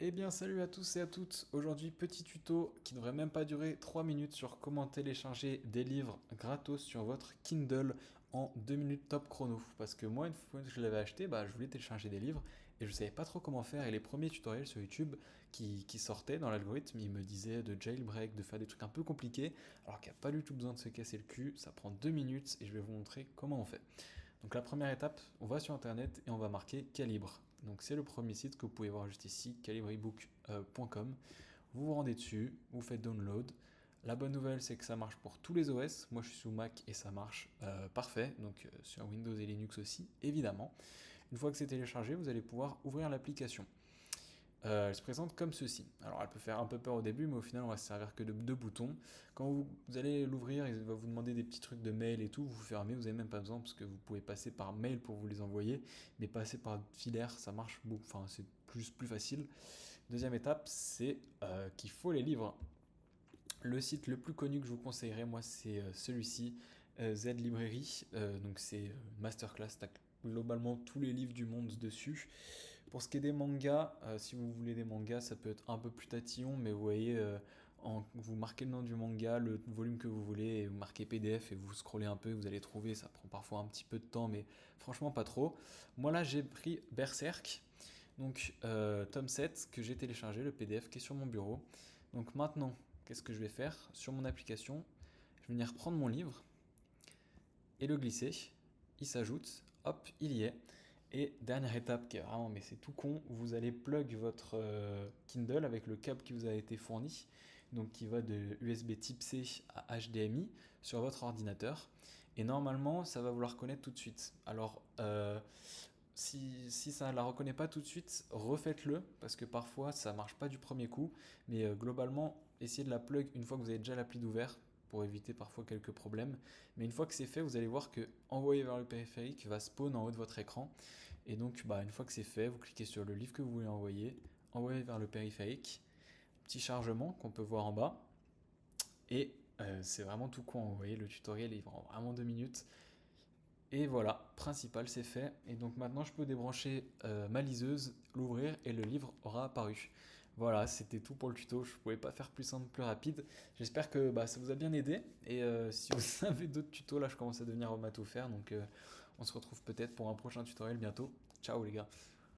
Eh bien salut à tous et à toutes, aujourd'hui petit tuto qui ne devrait même pas durer 3 minutes sur comment télécharger des livres gratos sur votre Kindle en 2 minutes top chrono. Parce que moi une fois que je l'avais acheté, je voulais télécharger des livres et je savais pas trop comment faire et les premiers tutoriels sur YouTube qui sortaient dans l'algorithme, ils me disaient de jailbreak, de faire des trucs un peu compliqués alors qu'il n'y a pas du tout besoin de se casser le cul, ça prend 2 minutes et je vais vous montrer comment on fait. Donc la première étape, on va sur internet et on va marquer Calibre. Donc c'est le premier site que vous pouvez voir juste ici, calibrebook.com. Vous vous rendez dessus, vous faites download. La bonne nouvelle, c'est que ça marche pour tous les OS. Moi, je suis sous Mac et ça marche parfait. Donc sur Windows et Linux aussi, évidemment. Une fois que c'est téléchargé, vous allez pouvoir ouvrir l'application. Elle se présente comme ceci. Alors elle peut faire un peu peur au début, mais au final on va se servir que de deux boutons. Quand vous allez l'ouvrir, il va vous demander des petits trucs de mail et tout, vous fermez, vous n'avez même pas besoin parce que vous pouvez passer par mail pour vous les envoyer, mais passer par filaire, ça marche beaucoup, enfin c'est plus facile. Deuxième étape, c'est qu'il faut les livres. Le site le plus connu que je vous conseillerais, moi, c'est celui-ci, Z Librairie. Donc c'est masterclass, t'as globalement tous les livres du monde dessus. Pour ce qui est des mangas, si vous voulez des mangas, ça peut être un peu plus tatillon, mais vous voyez, vous marquez le nom du manga, le volume que vous voulez, et vous marquez PDF et vous scrollez un peu, vous allez trouver, ça prend parfois un petit peu de temps, mais franchement pas trop. Moi là j'ai pris Berserk, donc tome 7 que j'ai téléchargé, le PDF qui est sur mon bureau. Donc maintenant, qu'est-ce que je vais faire? Sur mon application, je vais venir prendre mon livre et le glisser. Il s'ajoute, hop, il y est. Et dernière étape qui est vraiment, mais c'est tout con, vous allez plug votre Kindle avec le câble qui vous a été fourni, donc qui va de USB type C à HDMI sur votre ordinateur. Et normalement, ça va vous la reconnaître tout de suite. Alors, si ça ne la reconnaît pas tout de suite, refaites-le, parce que parfois ça marche pas du premier coup, mais globalement, essayez de la plug une fois que vous avez déjà l'appli d'ouvert, pour éviter parfois quelques problèmes. Mais une fois que c'est fait, vous allez voir que envoyer vers le périphérique va spawn en haut de votre écran. Et donc, une fois que c'est fait, vous cliquez sur le livre que vous voulez envoyer vers le périphérique, petit chargement qu'on peut voir en bas, et c'est vraiment tout con. Vous voyez, le tutoriel il prend vraiment 2 minutes. Et voilà, principal c'est fait. Et donc maintenant je peux débrancher ma liseuse, l'ouvrir et le livre aura apparu. Voilà, c'était tout pour le tuto. Je ne pouvais pas faire plus simple, plus rapide. J'espère que ça vous a bien aidé. Et si vous avez d'autres tutos, là je commence à devenir matheux faire. Donc on se retrouve peut-être pour un prochain tutoriel bientôt. Ciao les gars.